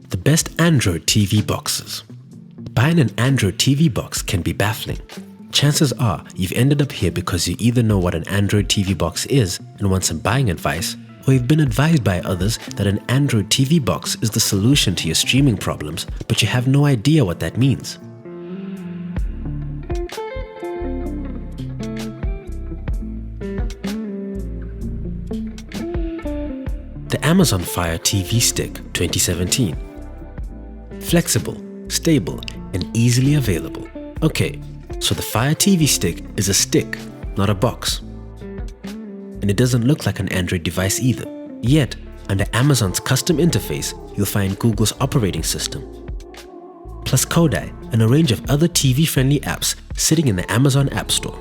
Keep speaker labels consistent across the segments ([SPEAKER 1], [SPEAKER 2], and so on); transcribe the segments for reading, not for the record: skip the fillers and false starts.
[SPEAKER 1] The best Android TV boxes. Buying an Android TV box can be baffling. Chances are you've ended up here because you either know what an Android TV box is and want some buying advice, or you've been advised by others that an Android TV box is the solution to your streaming problems, but you have no idea what that means. The Amazon Fire TV Stick 2017. Flexible, stable, and easily available. Okay, so the Fire TV Stick is a stick, not a box. And it doesn't look like an Android device either. Yet, under Amazon's custom interface, you'll find Google's operating system, plus Kodi and a range of other TV-friendly apps sitting in the Amazon App Store.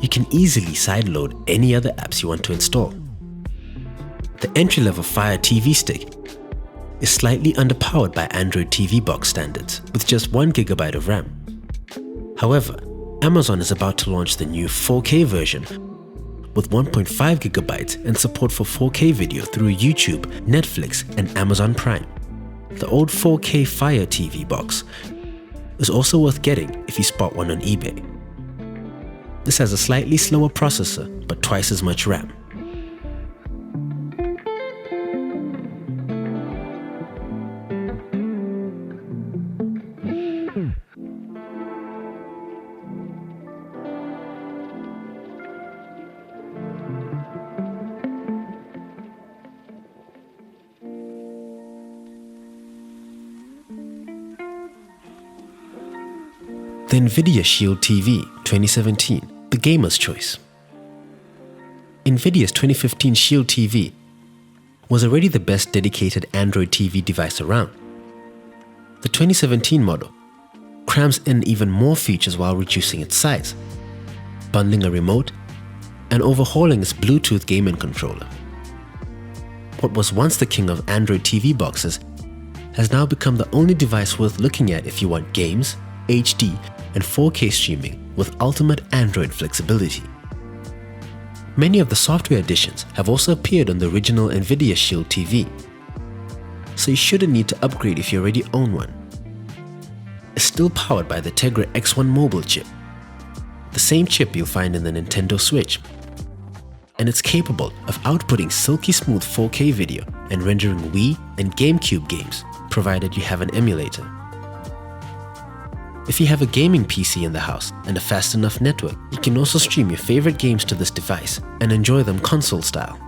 [SPEAKER 1] You can easily sideload any other apps you want to install. The entry-level Fire TV Stick is slightly underpowered by Android TV box standards, with just 1 GB of RAM. However, Amazon is about to launch the new 4K version with 1.5 GB and support for 4K video through YouTube, Netflix, and Amazon Prime. The old 4K Fire TV box is also worth getting if you spot one on eBay. This has a slightly slower processor, but twice as much RAM. The NVIDIA Shield TV 2017, the gamer's choice. NVIDIA's 2015 Shield TV was already the best dedicated Android TV device around. The 2017 model crams in even more features while reducing its size, bundling a remote, and overhauling its Bluetooth gaming controller. What was once the king of Android TV boxes has now become the only device worth looking at if you want games, HD, and 4K streaming with ultimate Android flexibility. Many of the software additions have also appeared on the original NVIDIA Shield TV, so you shouldn't need to upgrade if you already own one. It's still powered by the Tegra X1 mobile chip, the same chip you'll find in the Nintendo Switch, and it's capable of outputting silky smooth 4K video and rendering Wii and GameCube games, provided you have an emulator. If you have a gaming PC in the house and a fast enough network, you can also stream your favorite games to this device and enjoy them console style.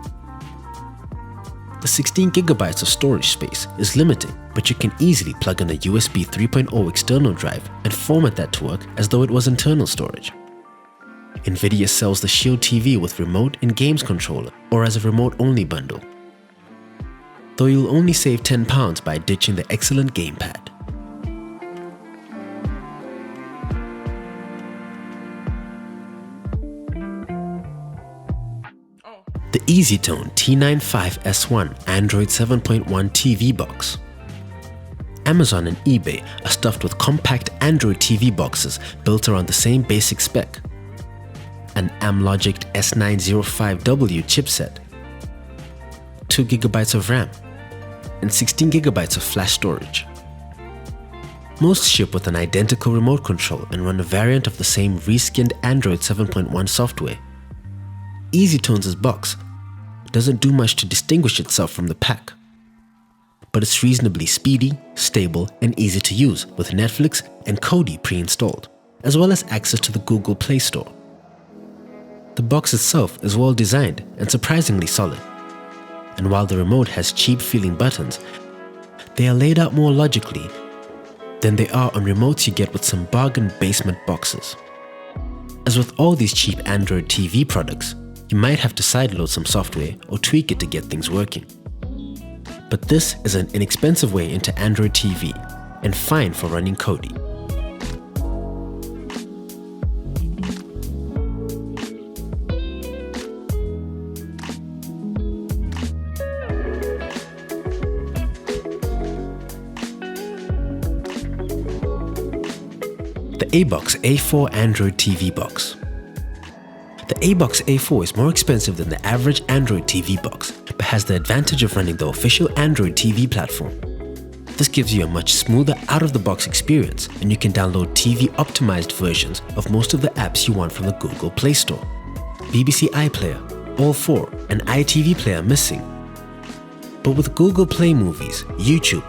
[SPEAKER 1] The 16 GB of storage space is limiting, but you can easily plug in a USB 3.0 external drive and format that to work as though it was internal storage. NVIDIA sells the Shield TV with remote and games controller or as a remote-only bundle, though you'll only save £10 by ditching the excellent gamepad. The EasyTone T95S1 Android 7.1 TV box. Amazon and eBay are stuffed with compact Android TV boxes built around the same basic spec. An Amlogic S905W chipset, 2 GB of RAM, and 16 GB of flash storage. Most ship with an identical remote control and run a variant of the same reskinned Android 7.1 software. EasyTone's box doesn't do much to distinguish itself from the pack, but it's reasonably speedy, stable, and easy to use with Netflix and Kodi pre-installed, as well as access to the Google Play Store. The box itself is well designed and surprisingly solid, and while the remote has cheap-feeling buttons, they are laid out more logically than they are on remotes you get with some bargain basement boxes. As with all these cheap Android TV products, you might have to sideload some software or tweak it to get things working. But this is an inexpensive way into Android TV and fine for running Kodi. The ABOX A4 Android TV Box. The ABOX A4 is more expensive than the average Android TV box, but has the advantage of running the official Android TV platform. This gives you a much smoother out-of-the-box experience, and you can download TV-optimized versions of most of the apps you want from the Google Play Store. BBC iPlayer, All4, and iTV Player missing. But with Google Play Movies, YouTube,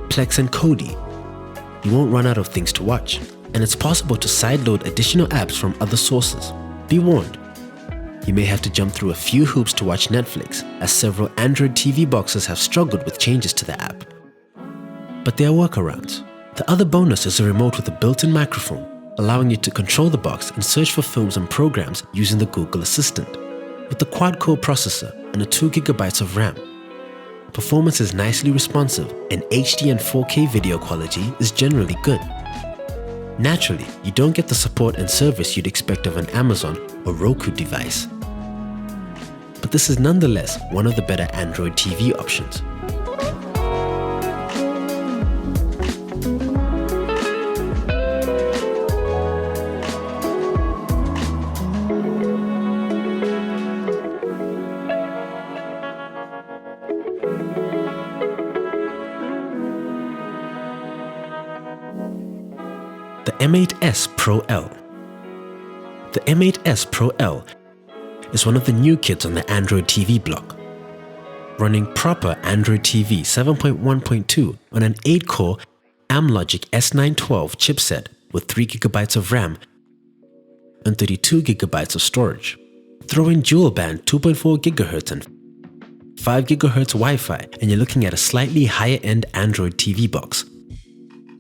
[SPEAKER 1] Plex and Kodi, you won't run out of things to watch, and it's possible to sideload additional apps from other sources. Be warned, you may have to jump through a few hoops to watch Netflix, as several Android TV boxes have struggled with changes to the app. But there are workarounds. The other bonus is a remote with a built-in microphone, allowing you to control the box and search for films and programs using the Google Assistant. With the quad-core processor and a 2GB of RAM, performance is nicely responsive, and HD and 4K video quality is generally good. Naturally, you don't get the support and service you'd expect of an Amazon or Roku device. But this is nonetheless one of the better Android TV options. The M8S Pro L. The M8S Pro L is one of the new kids on the Android TV block, running proper Android TV 7.1.2 on an 8-core Amlogic S912 chipset with 3GB of RAM and 32GB of storage. Throw in dual-band 2.4 GHz and 5 GHz Wi-Fi, and you're looking at a slightly higher-end Android TV box,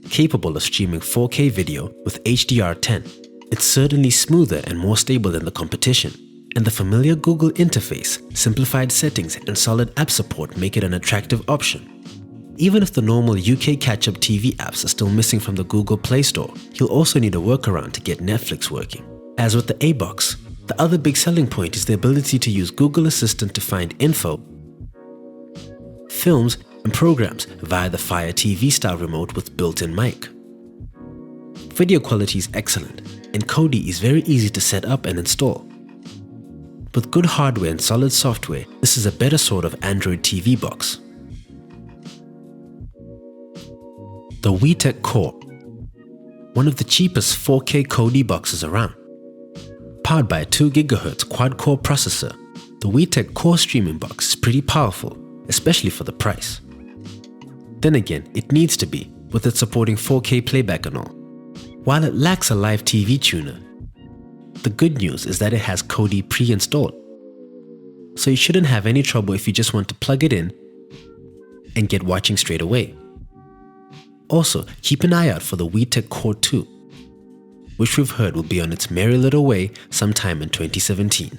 [SPEAKER 1] capable of streaming 4K video with HDR10. It's certainly smoother and more stable than the competition, and the familiar Google interface, simplified settings, and solid app support make it an attractive option. Even if the normal UK catch-up TV apps are still missing from the Google Play Store, you'll also need a workaround to get Netflix working. As with the ABOX, the other big selling point is the ability to use Google Assistant to find info, films, and programs via the Fire TV style remote with built-in mic. Video quality is excellent, and Kodi is very easy to set up and install. With good hardware and solid software, this is a better sort of Android TV box. The WeTech Core, one of the cheapest 4K Kodi boxes around. Powered by a 2 GHz quad-core processor, the WeTech Core streaming box is pretty powerful, especially for the price. Then again, it needs to be, with it supporting 4K playback and all. While it lacks a live TV tuner, the good news is that it has Kodi pre-installed, so you shouldn't have any trouble if you just want to plug it in and get watching straight away. Also, keep an eye out for the WeTech Core 2, which we've heard will be on its merry little way sometime in 2017.